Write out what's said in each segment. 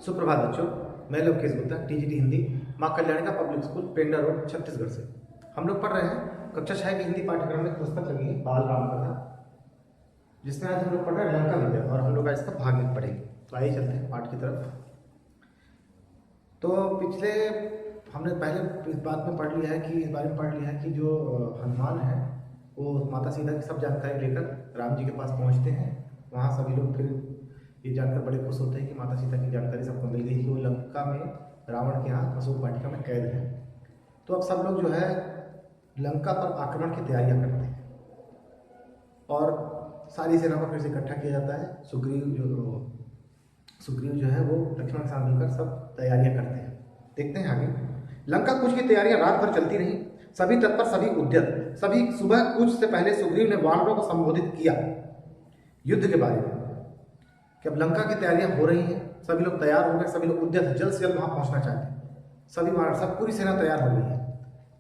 सुप्रभात बच्चों, मैं लोकेश गुप्ता टीजीटी हिंदी माँ कल्याणिका पब्लिक स्कूल पेंडा रोड छत्तीसगढ़ से। हम लोग पढ़ रहे हैं कक्षा 6 की हिंदी पाठ्यक्रम में पुस्तक लगी है बाल राम कथा, जिसमें आज हम लोग पढ़ रहे हैं लंका विजय और हम लोग इसका भाग लिख पढ़ेंगे। तो आइए चलते हैं पाठ की तरफ। तो पिछले हमने पहले इस बात में पढ़ लिया है कि इस बारे में पढ़ लिया है कि जो हनुमान है वो माता सीता की सब जानकारी लेकर राम जी के पास पहुंचते हैं। वहाँ सभी लोग फिर ये जानकर बड़े खुश होते हैं कि माता सीता की जानकारी सबको मिल गई कि वो लंका में रावण के यहाँ अशोक वाटिका में कैद है। तो अब सब लोग जो है लंका पर आक्रमण की तैयारियां करते हैं और सारी सेना को फिर से इकट्ठा किया जाता है। सुग्रीव जो है वो लक्ष्मण के साथ मिलकर सब तैयारियां करते हैं। देखते हैं आगे। लंका कूच की तैयारियां रात भर चलती रहीं, सभी तत्पर सभी उद्यत। सभी सुबह कूच से पहले सुग्रीव ने वानरों को संबोधित किया युद्ध के बारे में कि अब लंका की तैयारियां हो रही हैं, सभी लोग तैयार हो गए, सभी लोग उद्यत जल्द से जल्द वहां पहुंचना चाहते हैं। सभी सब पूरी सेना तैयार हो गई है।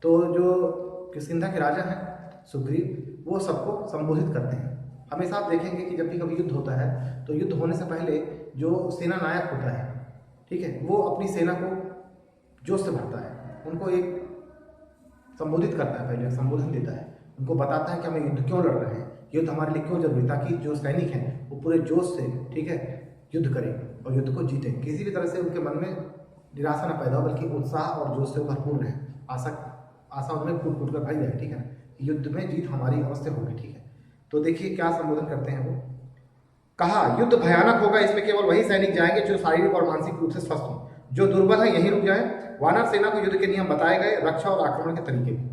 तो जो किष्किंधा के राजा हैं सुग्रीव, वो सबको संबोधित करते हैं। हमेशा आप देखेंगे कि जब भी कभी युद्ध होता है तो युद्ध होने से पहले जो सेना नायक होता है, ठीक है, वो अपनी सेना को जोश से भरता है, उनको एक संबोधित करता है, पहले संबोधन देता है, उनको बताता है कि हमें युद्ध क्यों लड़ रहे हैं, युद्ध हमारे लिए क्यों जरूरी, ताकि जो सैनिक हैं वो पूरे जोश से, ठीक है, युद्ध करें और युद्ध को जीतें। किसी भी तरह से उनके मन में निराशा न पैदा हो, बल्कि उत्साह और जोश से भरपूर रहे। आशा उनमें फूट फूट कर भरी जाए, ठीक है ना, कि युद्ध में जीत हमारी अवश्य होगी, ठीक है। तो देखिए क्या संबोधन करते हैं वो। कहा, युद्ध भयानक होगा, इसमें केवल वही सैनिक जाएंगे जो शारीरिक और मानसिक रूप से स्वस्थ हों। जो दुर्बल है यहीं रुक जाएं। वानर सेना को युद्ध के नियम बताए गए, रक्षा और आक्रमण के तरीके भी।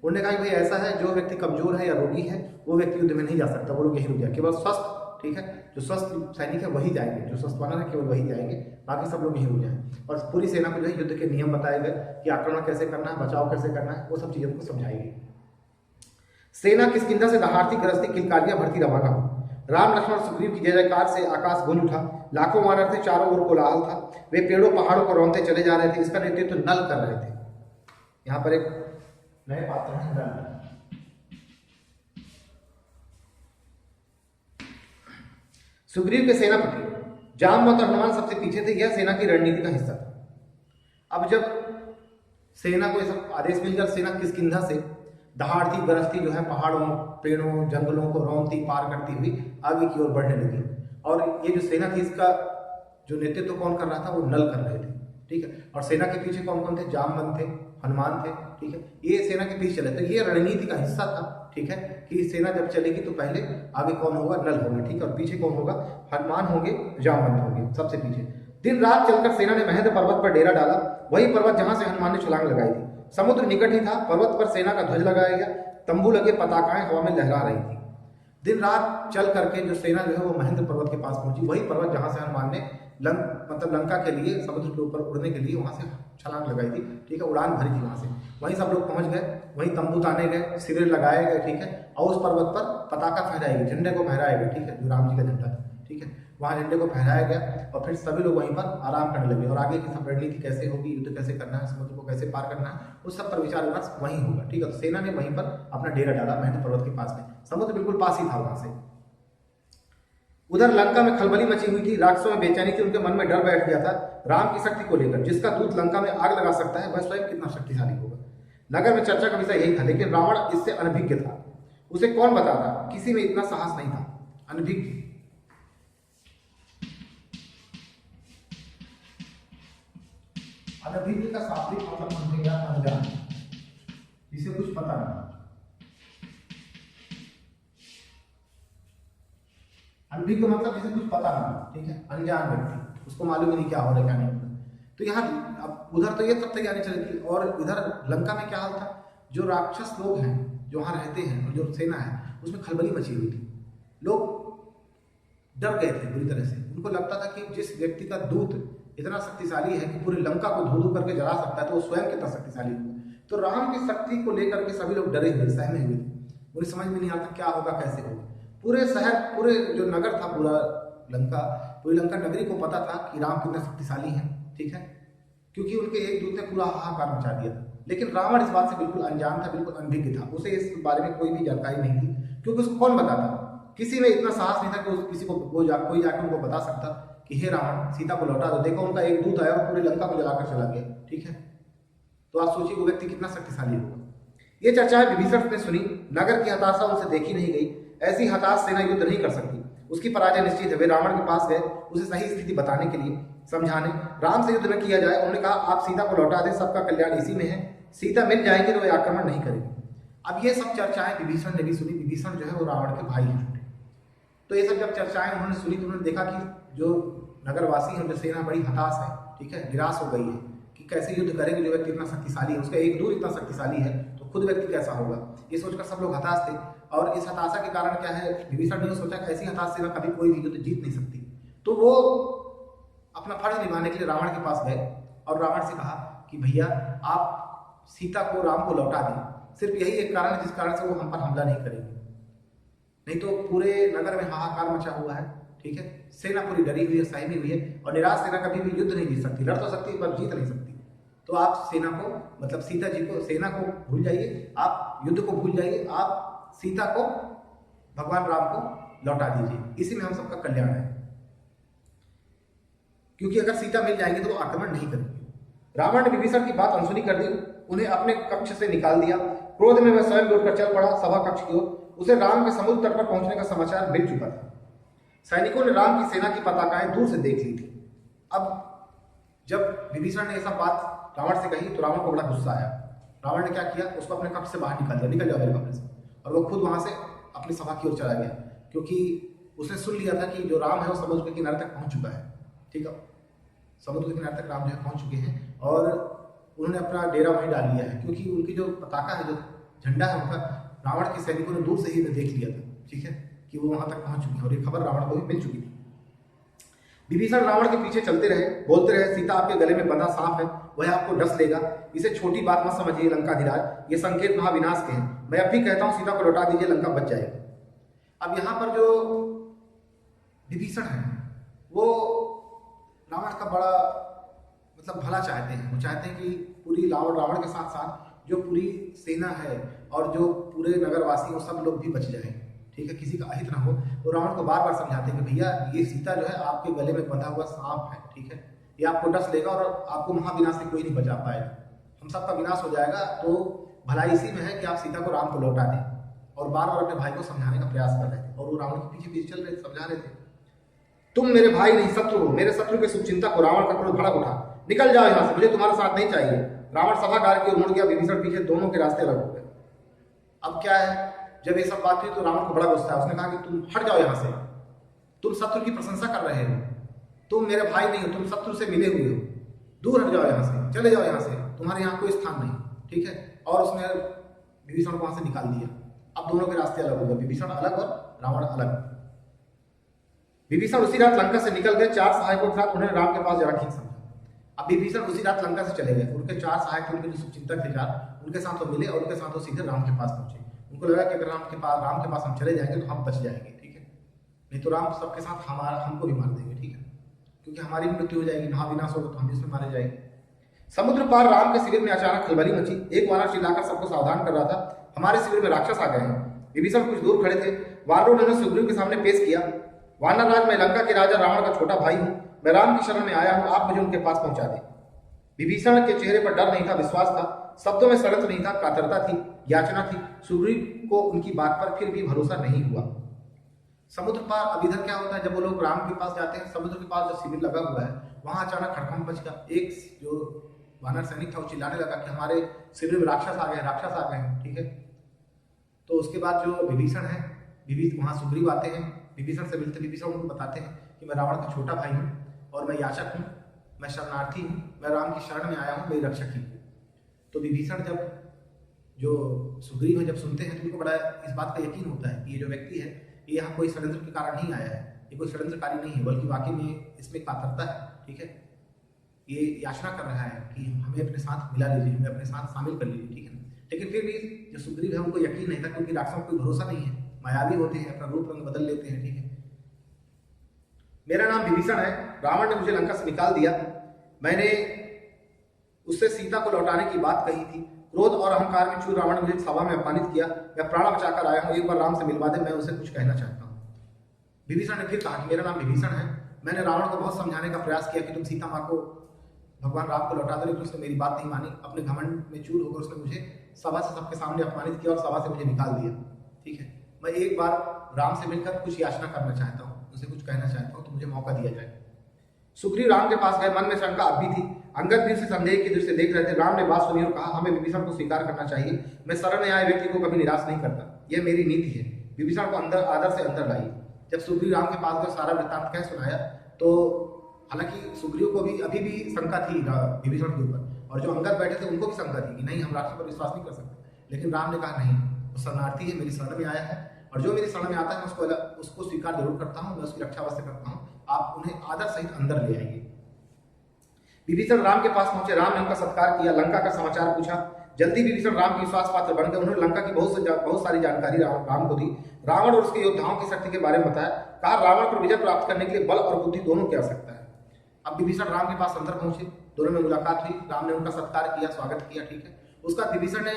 उन्होंने कहा कि भाई ऐसा है, जो व्यक्ति कमजोर है या रोगी है वो व्यक्ति युद्ध में नहीं जा सकता, वो लोग यहीं रुक जाए। केवल स्वस्थ, ठीक है, जो स्वस्थ सैनिक है वही जाएंगे, जो स्वस्थ वानर है केवल वही जाएंगे, बाकी सब लोग यहीं रुक जाएं। और पूरी सेना को जो है युद्ध के नियम बताए गए कि आक्रमण कैसे करना है, बचाव कैसे करना है, वो सब चीजों को समझाई गई। सेना किष्किंधा से दहाड़ती गरजती किलकारियां भरती रवाना हुई। राम लक्ष्मण सुग्रीव की जय जयकार से आकाश गूंज उठा। लाखों वानर थे, चारों ओर कोलाहल था। वे पेड़ों पहाड़ों को रौंदते चले जा रहे थे। इसका नेतृत्व नल कर रहे थे। यहाँ पर एक नए पात्र हैं नल। सुग्रीव के सेनापति जामवंत और हनुमान सबसे पीछे थे। यह सेना की रणनीति का हिस्सा था। अब जब सेना को यह सब आदेश मिल गया, सेना किष्किंधा से दहाड़ती गरजती जो है पहाड़ों, पेड़ों, जंगलों को रौंदती पार करती हुई आगे की ओर बढ़ने लगी। और ये जो सेना थी, इसका जो नेतृत्व कौन कर रहा था, वो नल कर रहे थे, ठीक है। और सेना के पीछे कौन कौन थे, जामवंत थे, हनुमान थे, ठीक है। ये सेना के पीछे चले, तो ये रणनीति का हिस्सा था, ठीक है, कि सेना जब चलेगी तो पहले आगे कौन होगा, नल होंगे, ठीक है, और पीछे कौन होगा, हनुमान होंगे, जामवंत होंगे, सबसे पीछे। दिन रात चलकर सेना ने महेंद्र पर्वत पर डेरा डाला, वही पर्वत जहां से हनुमान ने छलांग लगाई थी। समुद्र निकट ही था, पर्वत पर सेना का ध्वज लगाया गया, तंबू लगे, पताकाएं हवा में लहरा रही थी। दिन रात चल करके जो सेना जो है वो महेंद्र पर्वत के पास पहुंची, वही पर्वत जहां से हनुमान ने लंका के लिए, समुद्र के ऊपर उड़ने के लिए वहां से छलांग लगाई थी, ठीक है, उड़ान भरी थी वहां से। वहीं सब लोग पहुंच गए, वहीं तंबू ताने गए, शिविर लगाए गए, ठीक है, और उस पर्वत पर पताका फहराई गई, झंडे को फहराया गया, ठीक है, जो राम जी का झंडा था, ठीक है, वहां झंडे को फहराया गया। और फिर सभी लोग वहीं पर आराम करने लगे। और आगे की सब रणनीति कैसे होगी, युद्ध कैसे करना है, समुद्र को कैसे पार करना है, उस सब पर विचार विमर्श वहीं होगा, ठीक है। तो सेना ने वहीं पर अपना डेरा डाला महेंद्र पर्वत के पास में, समुद्र बिल्कुल पास ही था वहां से। उधर लंका में खलबली मची हुई थी, राक्षसों में बेचैनी थी, उनके मन में डर बैठ गया था राम की शक्ति को लेकर। जिसका दूत लंका में आग लगा सकता है, वह स्वयं कितना शक्तिशाली होगा। नगर में चर्चा का विषय यही था, लेकिन रावण इससे अनभिज्ञ था। उसे कौन बताता, किसी में इतना साहस नहीं था। अनभिज्ञ, अनभिज्ञ का शाब्दिक मतलब समझेंगे अनजान, जिसे कुछ पता नहीं। अनभिज्ञ मतलब जिसे कुछ पता नहीं, ठीक है, अनजान व्यक्ति, उसको मालूम ही नहीं क्या हो रहा है क्या नहीं हो रहा। तो यहाँ अब उधर तो ये सब तैयारी चल रही थी, और इधर लंका में क्या हाल था, जो राक्षस लोग हैं जो वहां रहते हैं और जो सेना है उसमें खलबली मची हुई थी। लोग डर गए थे बुरी तरह से। उनको लगता था कि जिस व्यक्ति का दूत इतना शक्तिशाली है कि पूरी लंका को धू धू करके जला सकता है, तो वो स्वयं कितना शक्तिशाली होगा। तो राम की शक्ति को लेकर के सभी लोग डरे हुए, सहमे हुए थे। उन्हें समझ में नहीं आता क्या होगा, कैसे होगा। पूरे शहर, पूरे जो नगर था, पूरा लंका, पूरी लंका नगरी को पता था कि राम कितना शक्तिशाली है, ठीक है, क्योंकि उनके एक दूत ने पूरा हाहाकार मचा दिया था। लेकिन रावण इस बात से बिल्कुल अनजान था, बिल्कुल अनभिज्ञ था। उसे इस बारे में कोई भी जानकारी नहीं थी, क्योंकि उसको कौन बताता, किसी में इतना साहस नहीं था कि किसी को कोई जाकर उनको बता सकता कि हे रावण, सीता को लौटा दो। देखो उनका एक दूत आया और पूरी लंका को जलाकर चला गया। ठीक है, तो आप सोचिए वो व्यक्ति कितना शक्तिशाली होगा। ये चर्चाएं विभीषण ने सुनी। नगर की हताशा उनसे देखी नहीं गई। ऐसी हताश सेना युद्ध नहीं कर सकती, उसकी पराजय निश्चित है। वे रावण के पास गए उसे सही स्थिति बताने के लिए, समझाने। राम से युद्ध न किया जाए। उन्होंने कहा आप सीता को लौटा दें, सबका कल्याण इसी में है। सीता मिल जाएंगे तो वे आक्रमण नहीं करेंगे। अब ये सब चर्चाएं विभीषण ने भी सुनी। विभीषण जो है वो रावण के भाई हैं। तो ये सब जब चर्चाएं उन्होंने सुनी तो उन्होंने देखा कि जो नगरवासी हैं, जो सेना बड़ी हताश है, ठीक है, निराश हो गई है कि कैसे युद्ध करेंगे। जो व्यक्ति इतना शक्तिशाली है, उसका एक दूर इतना शक्तिशाली है, तो खुद व्यक्ति कैसा होगा। ये सोचकर सब लोग हताश थे। और इस हताशा के कारण क्या है, विभीषण ने सोचा कि ऐसी हताश सेना कभी कोई भी युद्ध जीत नहीं सकती। तो वो अपना फर्ज निभाने के लिए रावण के पास गए और रावण से कहा कि भैया आप सीता को, राम को लौटा दें। सिर्फ यही एक कारण है जिस कारण से वो हम पर हमला नहीं करेंगे, नहीं तो पूरे नगर में हाहाकार मचा हुआ है। ठीक है, सेना पूरी डरी हुई है, सहमी हुई है, और निराश सेना कभी भी युद्ध नहीं जीत सकती। लड़ तो सकती है पर जीत नहीं सकती। तो आप सेना को, मतलब सीता जी को, सेना को भूल जाइए, आप युद्ध को भूल जाइए, आप सीता को, भगवान राम को लौटा दीजिए। इसी में हम सबका कल्याण है, क्योंकि अगर सीता मिल जाएंगे तो वो आक्रमण नहीं करेंगे। रावण ने विभीषण की बात अनसुनी कर दी, उन्हें अपने कक्ष से निकाल दिया। क्रोध में वह स्वयं लौटकर चल पड़ा सभा कक्ष की ओर। उसे राम के समुद्र तट पर पहुंचने का समाचार मिल चुका था। सैनिकों ने राम की सेना की पताकाएं दूर से देख ली थी। अब जब विभीषण ने ये सब बात रावण से कही तो रावण को बड़ा गुस्सा आया। रावण ने क्या किया, उसको अपने कक्ष से बाहर निकाल दिया, निकल जाओ मेरे कमरे से। और वो खुद वहां से अपनी सभा की ओर चला गया, क्योंकि उसने सुन लिया था कि जो राम है वो समुद्र के किनारे तक पहुंच चुका है। ठीक है, समुद्र के किनारे तक राम जो है पहुंच चुके हैं और उन्होंने अपना डेरा वहीं डाल लिया है, क्योंकि उनकी जो पताका है, जो झंडा है उनका, रावण के सैनिकों ने दूर से ही देख लिया था। ठीक है, कि वो वहां तक पहुंच चुकी है और ये खबर रावण को भी मिल चुकी थी। विभीषण रावण के पीछे चलते रहे, बोलते रहे, सीता आपके गले में बंधा सांप है, वह आपको डस लेगा। इसे छोटी बात मत समझिए लंकाधिराज, ये संकेत महाविनाश के हैं। मैं अब भी कहता हूं सीता को लौटा दीजिए, लंका बच जाएगी। अब यहाँ पर जो विभीषण है वो रावण का बड़ा मतलब भला चाहते हैं। वो चाहते हैं कि पूरी रावण के साथ साथ जो पूरी सेना है और जो पूरे नगरवासी वो सब लोग भी बच जाएं। ठीक है, किसी का अहित ना हो। तो रावण को बार बार समझाते हैं कि भैया ये सीता जो है आपके गले में बंधा हुआ सांप है। ठीक है, ये आपको डस लेगा और आपको महाविनाश से कोई नहीं बचा पाएगा, हम सबका विनाश हो जाएगा। तो भलाई इसी में है कि आप सीता को, राम को लौटा दें। और बार बार अपने भाई को समझाने का प्रयास कर रहे थे और वो रावण के पीछे पीछे चल रहे, समझा रहे थे। तुम मेरे भाई नहीं शत्रु हो, मेरे शत्रु के शुभचिंता को रावण का क्रोध भड़क उठा। निकल जाओ यहाँ से, मुझे तुम्हारा साथ नहीं चाहिए। रावण सभागार की ओर मुड़ गया, विभीषण पीछे, दोनों के रास्ते अलग हो गए। अब क्या है, जब ये सब बात हुई तो रावण को बड़ा गुस्सा है। उसने कहा कि तुम हट जाओ यहाँ से, तुम शत्रु की प्रशंसा कर रहे हो, तुम मेरे भाई नहीं हो, तुम शत्रु से मिले हुए हो, दूर हट जाओ यहाँ से, चले जाओ यहाँ से, तुम्हारे यहाँ कोई स्थान नहीं। ठीक है, और उसने विभीषण को वहां से निकाल दिया। अब दोनों के रास्ते अलग हो गए, विभीषण अलग और रावण अलग। विभीषण उसी रात लंका से निकल गए, 4 सहायकों के साथ। उन्होंने राम के पास जरा ठीक समझा। अब विभीषण उसी रात लंका से चले गए। उनके 4 सहायक थे, उनके जो शुभचिंतक थे 4, उनके साथ वो मिले और उनके साथ वो सीधे राम के पास पहुंचे। उनको लगा कि अगर राम के पास हम चले जाएंगे तो हम बच जाएंगे। ठीक है, नहीं तो राम सबके साथ हमको भी मार देंगे। ठीक है, क्योंकि हमारी भी मृत्यु हो जाएगी, महाविनाश होगा तो हम भी इसमें मारे जाएंगे। समुद्र पार राम के शिविर में अचानक खलबली मची। एक वानर चिल्लाकर सबको सावधान कर रहा था, हमारे शिविर में राक्षस आ गए हैं। विभीषण कुछ दूर खड़े थे। वानरों ने उन्हें सुग्रीव के सामने पेश किया। वानर राज, मैं लंका के राजा रावण का छोटा भाई हूं, मैं राम की शरण में आया हूं, आप मुझे उनके पास पहुंचा दें। विभीषण के चेहरे पर डर नहीं था, विश्वास था। शब्दों में षड्यंत्र नहीं था, कातरता थी, याचना थी। सुग्रीव को उनकी बात पर फिर भी भरोसा नहीं हुआ। समुद्र पार, अब इधर क्या होता है, जब वो लोग राम के पास जाते हैं, समुद्र के पास जो शिविर लगा हुआ है वहां अचानक खड़कम मच गया। एक जो वानर सैनिक था वो चिल्लाने लगा कि हमारे शिविर में राक्षस आ गए, राक्षस आ गए हैं। ठीक है, तो उसके बाद जो विभीषण है, वहां सुग्रीव आते हैं, विभीषण से मिलते। विभीषण उनको बताते हैं कि मैं रावण का छोटा भाई हूँ और मैं याचक हूँ, मैं शरणार्थी हूँ, मैं राम की शरण में आया हूँ, मेरी रक्षक ही। तो विभीषण जब जो सुग्रीव है जब सुनते हैं तो उनको बड़ा इस बात का यकीन होता है कि ये जो व्यक्ति है ये यहाँ कोई षड्यंत्र के कारण नहीं आया है, ये कोई षड्यंत्रकारी नहीं है, बल्कि वाकई में इसमें कातरता है। ठीक है, ये याचना कर रहा है कि हमें अपने साथ मिला लीजिए, हमें अपने साथ शामिल कर लीजिए। ठीक है, लेकिन फिर भी जो सुग्रीव है उनको यकीन नहीं था, क्योंकि राक्षसों को कोई भरोसा नहीं है, मायावी होते हैं, अपना रूप रंग बदल लेते हैं। ठीक है, मेरा नाम विभीषण है, रावण ने मुझे लंका से निकाल दिया, मैंने उससे सीता को लौटाने की बात कही थी। क्रोध और अहंकार में चूर रावण ने मुझे सभा में अपमानित किया, मैं प्राण बचाकर आया हूं, एक बार राम से मिलवा दे, मैं उसे कुछ कहना चाहता हूं। विभीषण ने फिर कहा कि मेरा नाम विभीषण है, मैंने रावण को बहुत समझाने का प्रयास किया कि तुम सीता माँ को भगवान राम को लौटा दो, लेकिन उसने मेरी बात नहीं मानी। अपने घमंड में चूर होकर उसने मुझे सभा से सबके सामने अपमानित किया और सभा से मुझे निकाल दिया। ठीक है, मैं एक बार राम से मिलकर कुछ याचना करना चाहता हूँ, उनसे कुछ कहना चाहता हूँ, तो मुझे मौका दिया जाए। सुग्रीव राम के पास गए। मन में शंका अब भी थी। अंगद भी उसे संदेह की दृष्टि से देख रहे थे। राम ने बात सुनी और कहा, हमें विभीषण को स्वीकार करना चाहिए। मैं शरण में आए व्यक्ति को कभी निराश नहीं करता, यह मेरी नीति है। विभीषण को अंदर आदर से अंदर लाइए। जब सुग्रीव राम के पास गए, सारा वृत्तांत कह सुनाया, तो हालांकि सुग्रीव को भी अभी भी शंका थी विभीषण के ऊपर, और जो अंगद बैठे थे उनको भी शंका थी कि नहीं, हम राक्षस पर विश्वास नहीं कर सकते। लेकिन राम ने कहा नहीं, वो शरणार्थी है, मेरी शरण में आया है, और जो मेरी शरण में आता है मैं उसको स्वीकार जरूर करता हूँ, मैं उसकी रक्षा अवश्य करता हूँ। आप उन्हें आदर सहित अंदर ले आइए। विभीषण राम के पास पहुंचे। राम ने उनका सत्कार किया, लंका का समाचार पूछा। जल्दी विभीषण राम के विश्वास पात्र बन गए। उन्होंने लंका की बहुत सारी जानकारी राम को दी। रावण और उसके योद्धाओं की शक्ति के बारे में बताया। कहा, रावण पर विजय प्राप्त करने के लिए बल और बुद्धि दोनों की आवश्यकता है। अब विभीषण राम के पास अंदर पहुंचे, दोनों में मुलाकात हुई। राम ने उनका सत्कार किया, स्वागत किया। ठीक है, उसका विभीषण ने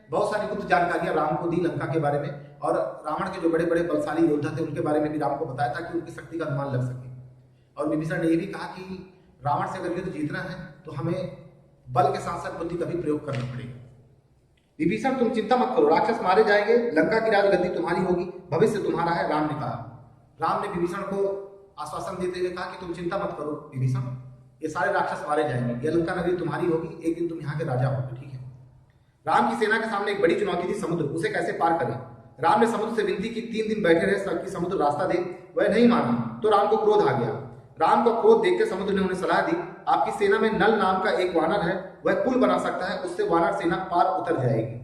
बहुत सारी गुप्त जानकारियां राम को दी लंका के बारे में, और रावण के जो बड़े बड़े बलशाली योद्धा थे उनके बारे में भी राम को बताया ताकि उनकी शक्ति का अनुमान लग सके। और विभीषण ने यह भी कहा कि रावण से अगर युद्ध जीतना है तो हमें बल के साथ साथ बुद्धि का भी प्रयोग करना पड़ेगा। विभीषण, तुम चिंता मत करो, राक्षस मारे जाएंगे, लंका की राजगद्दी तुम्हारी होगी, भविष्य तुम्हारा है, राम ने कहा। राम ने विभीषण को आश्वासन देते हुए कहा कि तुम चिंता मत करो विभीषण, ये सारे राक्षस मारे जाएंगे, ये लंका नगरी तुम्हारी होगी, एक दिन तुम यहाँ के राजा होगे। ठीक है। राम की सेना के सामने एक बड़ी चुनौती थी, समुद्र, उसे कैसे पार करें। राम ने समुद्र से विनती की, 3 दिन बैठे रहे कि समुद्र रास्ता दे, वह नहीं माना तो राम को क्रोध आ गया। राम को क्रोध देखकर समुद्र ने उन्हें सलाह दी, आपकी सेना में नल नाम का एक वानर है, वह पुल बना सकता है, उससे वानर सेना पार उतर जाएगी।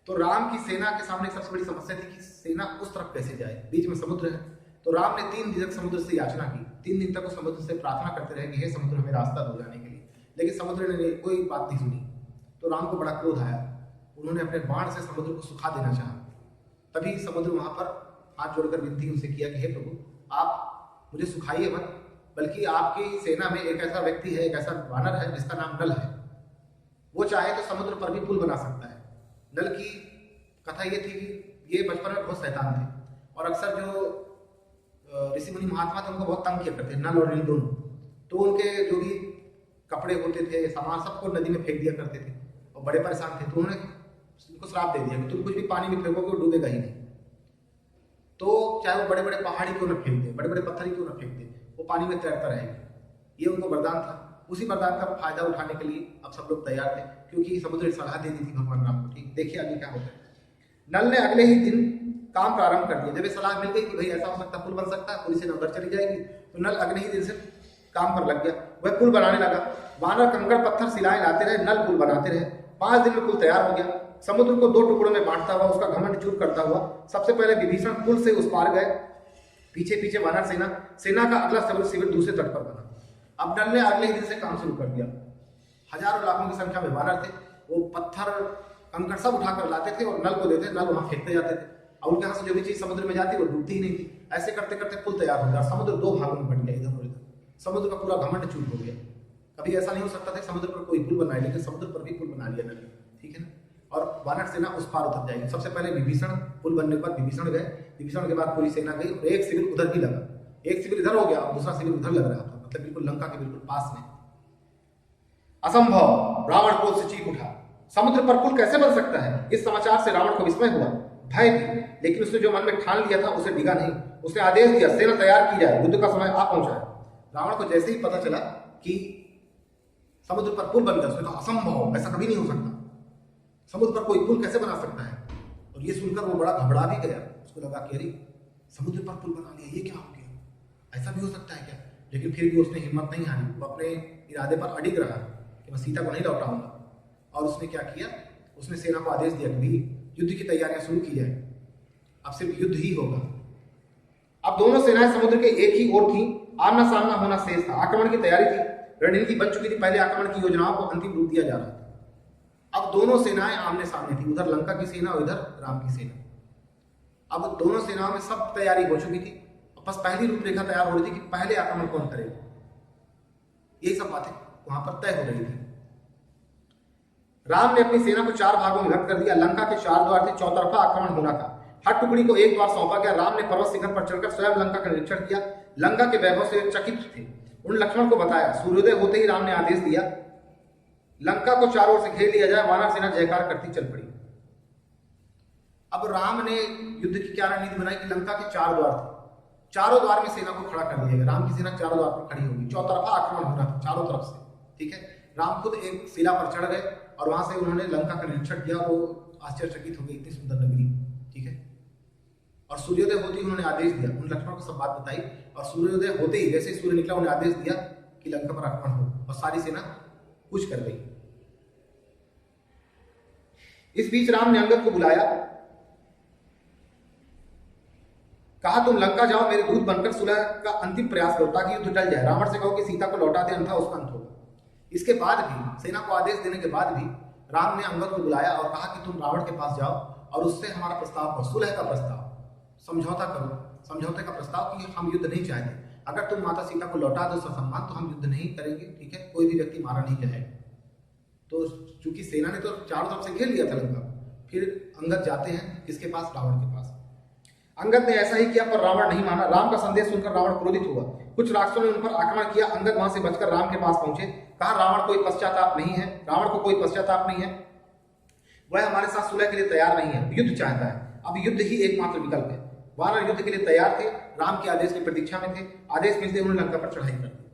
तो राम की सेना के सामने सबसे बड़ी समस्या थी कि सेना उस तरफ कैसे जाए, बीच में समुद्र है। तो राम ने 3 दिन तक समुद्र से याचना की। 3 दिन तक वो समुद्र से प्रार्थना करते रहे कि हे समुद्र, हमें रास्ता दो जाने के लिए, लेकिन समुद्र ने कोई बात नहीं सुनी। तो राम को बड़ा क्रोध आया, उन्होंने अपने बाण से समुद्र को सुखा देना चाहा। तभी समुद्र वहां पर हाथ जोड़कर विनती उनसे किया कि हे प्रभु, आप मुझे सुखाइए मत, बल्कि आपकी सेना में एक ऐसा व्यक्ति है, एक ऐसा वानर है जिसका नाम नल है, वो चाहे तो समुद्र पर भी पुल बना सकता है। नल की कथा ये थी कि ये बचपन में बहुत शैतान थे, और अक्सर जो ऋषि मुनि महात्मा थे उनको बहुत तंग किया करते, नल और नील दोनों। तो उनके जो भी कपड़े होते थे, सामान, सबको नदी में फेंक दिया करते थे, और बड़े परेशान थे। तो उन्होंने उनको श्राप दे दिया कि तुम कुछ भी पानी में फेंकोगे वो डूबेगा ही नहीं। तो चाहे वो बड़े बड़े पहाड़ी क्यों न फेंक दे, बड़े बड़े पत्थर ही क्यों न फेंक दे, वो पानी में तैरता रहेगा। ये उनको वरदान था। उसी वरदान का फायदा उठाने के लिए अब सब लोग तैयार थे, क्योंकि समुद्र सलाह दे दी थी भगवान राम को। ठीक, देखिए आगे क्या होता है। नल ने अगले ही दिन काम प्रारंभ कर दिया। जब ये सलाह मिल गई कि भाई ऐसा हो सकता है, पुल बन सकता है, पुलिस सेना उधर चली जाएगी, तो नल अगले ही दिन से काम पर लग गया। वह पुल बनाने लगा। वानर कंकड़ पत्थर सिलाएं लाते रहे, नल पुल बनाते रहे। 5 दिन में पुल तैयार हो गया। समुद्र को 2 टुकड़ों में बांटता हुआ, उसका घमंड चूर करता हुआ सबसे पहले विभीषण पुल से उस पार गए। पीछे पीछे वानर सेना का अगला शिविर दूसरे तट पर बना। अब नल ने अगले ही दिन से काम शुरू कर दिया। हजारों लाखों की संख्या में वानर थे, वो पत्थर कंकड़ सब उठाकर लाते थे और नल को देते, नल वहां फेंकते जाते थे, और उनके यहाँ से जो भी चीज समुद्र में जाती वो डूबती ही नहीं थी। ऐसे करते करते पुल तैयार हो गया। समुद्र 2 भागों में बट गया, इधर और इधर। समुद्र का पूरा घमंड चूर हो गया। कभी ऐसा नहीं हो सकता था समुद्र पर कोई पुल बनाए, लेकिन समुद्र पर भी पुल बना लिया नल। ठीक है ना। और वानर सेना उस पार उतर जाएगी। सबसे पहले विभीषण, पुल बनने पर विभीषण गए, विभीषण के बाद पूरी सेना गई, और एक शिविर उधर भी लगा। एक शिविर इधर हो गया और दूसरा शिविर उधर लग रहा था, मतलब बिल्कुल लंका के बिल्कुल पास में। असंभव, रावण क्रोध से चीख उठा, समुद्र पर पुल कैसे बन सकता है। इस समाचार से रावण को विस्मय हुआ, भय भी, लेकिन उसने जो मन में ठान लिया था उसे डिगा नहीं। उसने आदेश दिया, सेना तैयार की जाए, युद्ध का समय आ पहुंचा है। रावण को जैसे ही पता चला कि समुद्र पर पुल बन गया, उसने कहा असंभव, ऐसा कभी नहीं हो सकता, समुद्र पर कोई पुल कैसे बना सकता है। और ये सुनकर वो बड़ा घबरा भी गया। उसको लगा कि अरे समुद्र पर पुल बना लिया, ये क्या हो गया, ऐसा भी हो सकता है क्या। लेकिन फिर भी उसने हिम्मत नहीं हारी, वो अपने इरादे पर अडिग रहा कि मैं सीता को नहीं लौटाऊंगा। और उसने क्या किया, उसने सेना को आदेश दिया कि युद्ध की तैयारियां शुरू की जाए, अब सिर्फ युद्ध ही होगा। अब दोनों सेनाएं समुद्र के एक ही ओर थी, आमना सामना होना शेष था। आक्रमण की तैयारी थी, रणनीति बन चुकी थी, पहले आक्रमण की योजनाओं को अंतिम रूप दिया जा रहा था। अब दोनों सेनाएं आमने सामने थी, उधर लंका की सेना और इधर राम की सेना। अब दोनों सेनाओं में सब तैयारी हो चुकी थी, बस पहली रूपरेखा तैयार हो रही थी कि पहले आक्रमण कौन करेगा। यही सब बातें वहां पर तय हो रही थी। राम ने अपनी सेना को 4 भागों में विभक्त कर दिया। लंका के 4 द्वार थे, चौतरफा आक्रमण होना था। हर टुकड़ी को एक द्वार सौंपा गया। राम ने पर्वत शिखर पर चढ़कर स्वयं लंका का निरीक्षण किया। लंका के वैभव से चकित थे। उन लक्ष्मण को बताया। सूर्योदय होते ही राम ने आदेश दिया, लंका को चारों ओर से घेर लिया जाए। वानर सेना जयकार करती चल पड़ी। अब राम ने युद्ध की क्या रणनीति बनाई कि लंका के 4 द्वार थे, चारों द्वार में सेना को खड़ा कर दिया गया। राम की सेना चारों द्वार पर खड़ी होगी, चौतरफा आक्रमण हो रहा था चारों तरफ से, ठीक है। राम खुद एक शिला पर चढ़ गए और वहां से उन्होंने लंका का निरीक्षण किया। वो आश्चर्यचकित हो गई, इतनी सुंदर नगरी, ठीक है। और सूर्योदय होते ही उन्होंने आदेश दिया, उन लक्ष्मण को सब बात बताई। और सूर्योदय होते ही जैसे सूर्य निकला, उन्होंने आदेश दिया कि लंका पर आक्रमण हो, और सारी सेना कूच कर गई। इस बीच राम ने अंगद को बुलाया, कहा तुम लंका जाओ, मेरे दूत बनकर सुलह का अंतिम प्रयास करो ताकि युद्ध टल जाए। रावण से कहो कि सीता को लौटा दे, अन्यथा उसका अंत होगा। इसके बाद भी, सेना को आदेश देने के बाद भी, राम ने अंगद को बुलाया और कहा कि तुम रावण के पास जाओ और उससे हमारा प्रस्ताव करो, सुलह का प्रस्ताव, समझौता करो, समझौते का प्रस्ताव कि हम युद्ध नहीं चाहते। अगर तुम माता सीता को लौटा दो ससम्मान तो हम युद्ध नहीं करेंगे, ठीक है, कोई भी व्यक्ति मारा नहीं जाएगा। तो चूंकि सेना ने तो चारों तरफ से घेर लिया था लंका, फिर अंगद जाते हैं किसके पास? रावण के पास। अंगद ने ऐसा ही किया पर रावण नहीं माना। राम का संदेश सुनकर रावण क्रोधित हुआ। कुछ राक्षसों ने उन पर आक्रमण किया। अंगद वहां से बचकर राम के पास पहुंचे। कहा रावण कोई पश्चाताप नहीं है, रावण को कोई पश्चाताप नहीं है, वह हमारे साथ सुलह के लिए तैयार नहीं है, युद्ध चाहता है। अब युद्ध ही एकमात्र विकल्प है। वानर युद्ध के लिए तैयार थे, राम के आदेश की प्रतीक्षा में थे। आदेश मिलते उन्होंने लंका पर चढ़ाई कर दी।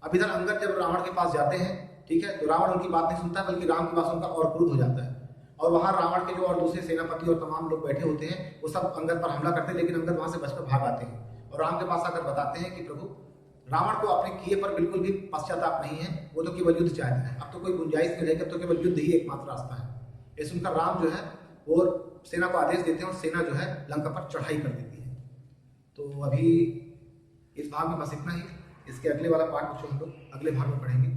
अब इधर अंगद जब रावण के पास जाते हैं, ठीक है, तो रावण उनकी बात नहीं सुनता, बल्कि राम की बात सुनकर और क्रुद्ध हो जाता है। और वहां रावण के जो और दूसरे सेनापति और तमाम लोग बैठे होते हैं, वो सब अंगद पर हमला करते हैं, लेकिन अंगद वहां से बचकर भाग आते हैं और राम के पास आकर बताते हैं कि प्रभु, रावण को अपने किए पर बिल्कुल भी पश्चाताप नहीं है, वो तो केवल युद्ध चाहता है। अब तो कोई गुंजाइश नहीं रहेगी, अब तो केवल युद्ध ही एकमात्र रास्ता है। ये सुनकर राम जो है वो सेना को आदेश देते हैं और सेना जो है लंका पर चढ़ाई कर देती है। तो अभी इस भाग में बस इतना ही। इसके अगले वाला पार्ट कुछ हम लोग अगले भाग में पढ़ेंगे।